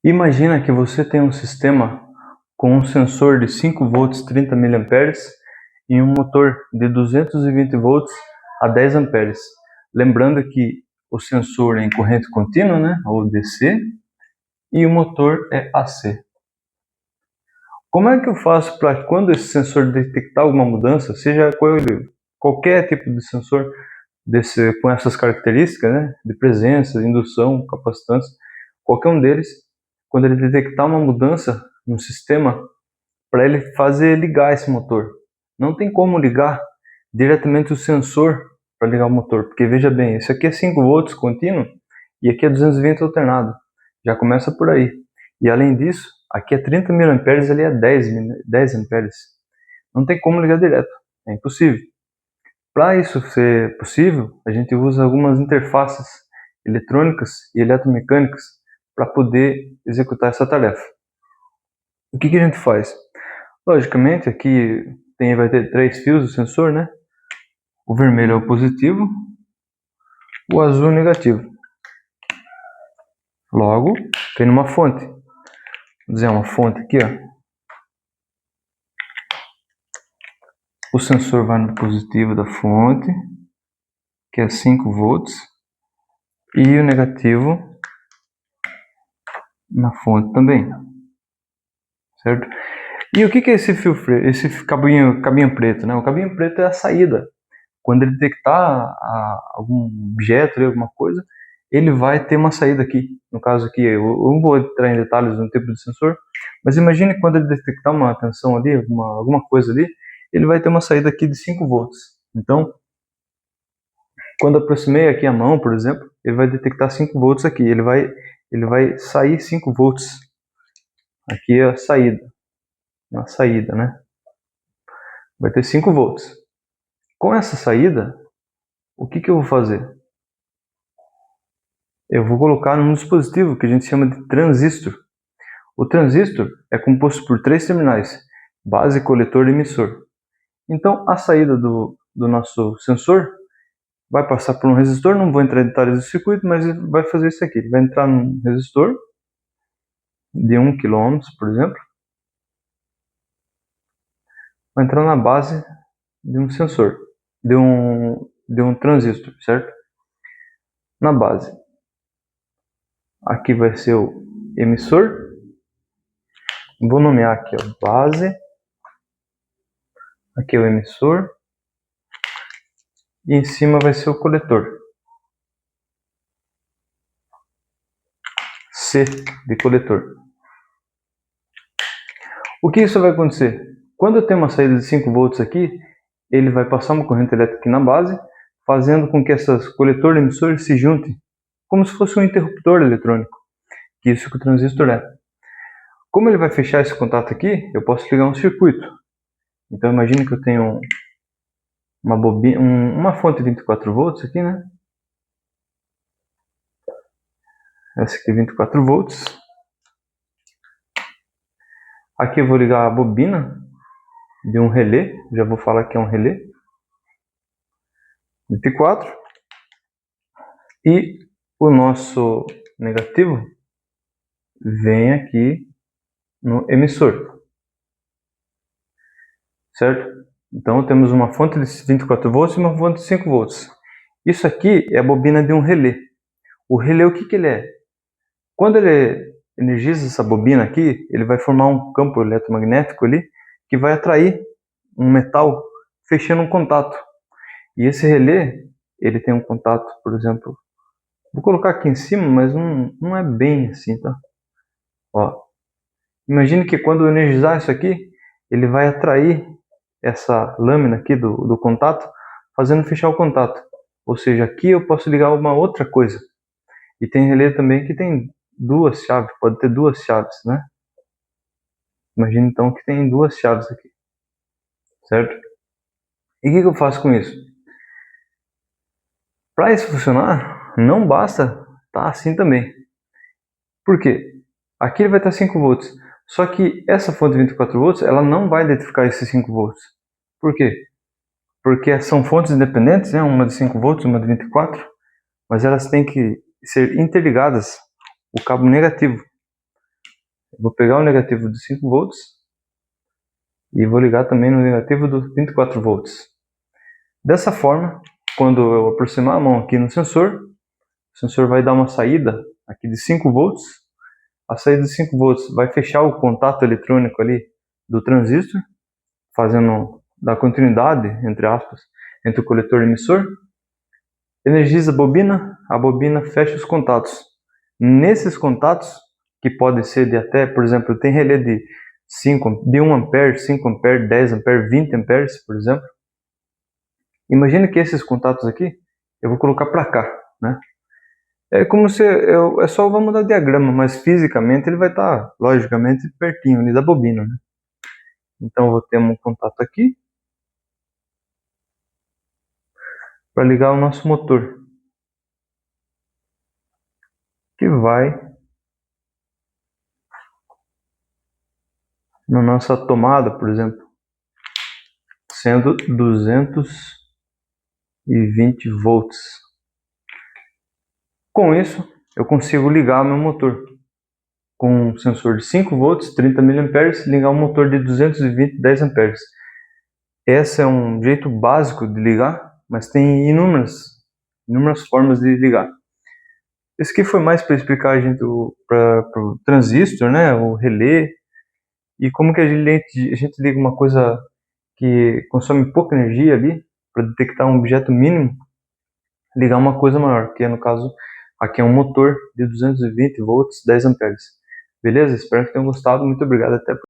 Imagina que você tem um sistema com um sensor de 5 volts 30 miliamperes e um motor de 220 volts a 10 amperes. Lembrando que o sensor é em corrente contínua, né, ou DC, e o motor é AC. Como é que eu faço para quando esse sensor detectar alguma mudança, seja qualquer tipo de sensor com essas características, né, de presença, indução, capacitância, qualquer um deles, quando ele detectar uma mudança no sistema, para ele fazer ligar esse motor. Não tem como ligar diretamente o sensor para ligar o motor, porque veja bem, esse aqui é 5 volts contínuo e aqui é 220 alternado. Já começa por aí. E além disso, aqui é 30 miliamperes, ali é 10 amperes. Não tem como ligar direto, é impossível. Para isso ser possível, a gente usa algumas interfaces eletrônicas e eletromecânicas para poder executar essa tarefa. O que a gente faz? Logicamente, aqui vai ter 3 fios do sensor, né? O vermelho é o positivo, o azul é o negativo. Logo, tem uma fonte. Vou dizer uma fonte aqui, ó. O sensor vai no positivo da fonte, que é 5 volts, e o negativo na fonte também, certo? E o que é esse fio, esse cabinho preto, né? O cabinho preto é a saída. Quando ele detectar algum objeto, alguma coisa, ele vai ter uma saída aqui. No caso aqui, eu não vou entrar em detalhes no tipo de sensor, mas imagine quando ele detectar uma tensão ali, alguma coisa ali, ele vai ter uma saída aqui de 5 volts. Então, quando aproximei aqui a mão, por exemplo, ele vai detectar 5 volts aqui. Ele vai sair 5 volts. Aqui é a saída. Uma saída, né? Vai ter 5 volts. Com essa saída, o que eu vou fazer? Eu vou colocar num dispositivo que a gente chama de transistor. O transistor é composto por 3 terminais, base, coletor e emissor. Então, a saída do nosso sensor vai passar por um resistor, não vou entrar em detalhes do circuito, mas ele vai fazer isso aqui. Ele vai entrar num resistor de 1 kΩ, por exemplo. Vai entrar na base de um sensor, de um transistor, certo? Na base. Aqui vai ser o emissor. Vou nomear aqui, ó, base. Aqui é o emissor. E em cima vai ser o coletor. C de coletor. O que isso vai acontecer? Quando eu tenho uma saída de 5 volts aqui, ele vai passar uma corrente elétrica aqui na base, fazendo com que essas coletor e emissor se juntem, como se fosse um interruptor eletrônico, que é isso que o transistor é. Como ele vai fechar esse contato aqui, eu posso ligar um circuito. Então imagine que eu tenho uma bobina, uma fonte de 24 volts aqui, né? Essa aqui é 24 volts. Aqui eu vou ligar a bobina de um relé, já vou falar que é um relé. 24. E o nosso negativo vem aqui no emissor. Certo? Então temos uma fonte de 24 volts e uma fonte de 5 volts. Isso aqui é a bobina de um relé. O relé, o que ele é? Quando ele energiza essa bobina aqui, ele vai formar um campo eletromagnético ali que vai atrair um metal fechando um contato. E esse relé, ele tem um contato, por exemplo, vou colocar aqui em cima, mas não é bem assim, tá? Ó, imagine que quando eu energizar isso aqui, ele vai atrair essa lâmina aqui do contato, fazendo fechar o contato. Ou seja, aqui eu posso ligar uma outra coisa. E tem relé também que tem 2 chaves, pode ter 2 chaves, né? Imagine então que tem 2 chaves aqui, certo? E o que eu faço com isso? Para isso funcionar, não basta estar assim também. Por quê? Aqui ele vai estar 5 volts. Só que essa fonte de 24 volts, ela não vai identificar esses 5 volts. Por quê? Porque são fontes independentes, né? Uma de 5 volts, uma de 24, mas elas têm que ser interligadas, o cabo negativo. Vou pegar o negativo de 5 volts e vou ligar também no negativo do 24 volts. Dessa forma, quando eu aproximar a mão aqui no sensor, o sensor vai dar uma saída aqui de 5 volts. A saída de 5 volts vai fechar o contato eletrônico ali do transistor, fazendo da continuidade, entre aspas, entre o coletor e o emissor. Energiza a bobina fecha os contatos. Nesses contatos, que pode ser de até, por exemplo, tem relé de 1 ampere, 5 ampere, 10 ampere, 20 amperes, por exemplo. Imagina que esses contatos aqui, eu vou colocar para cá, né? É como se, é só vou mudar o diagrama, mas fisicamente ele vai estar, logicamente, pertinho ali da bobina, né? Então eu vou ter um contato aqui, para ligar o nosso motor, que vai na nossa tomada, por exemplo, sendo 220 volts. Com isso, eu consigo ligar meu motor com um sensor de 5 volts, 30 mA, ligar um motor de 220, 10 amperes. Esse é um jeito básico de ligar, mas tem inúmeras formas de ligar. Esse aqui foi mais para explicar para o transistor, né, o relé, e como que a gente liga uma coisa que consome pouca energia ali, para detectar um objeto mínimo, ligar uma coisa maior, que é, no caso, aqui é um motor de 220 volts, 10 amperes. Beleza? Espero que tenham gostado. Muito obrigado. Até a próxima.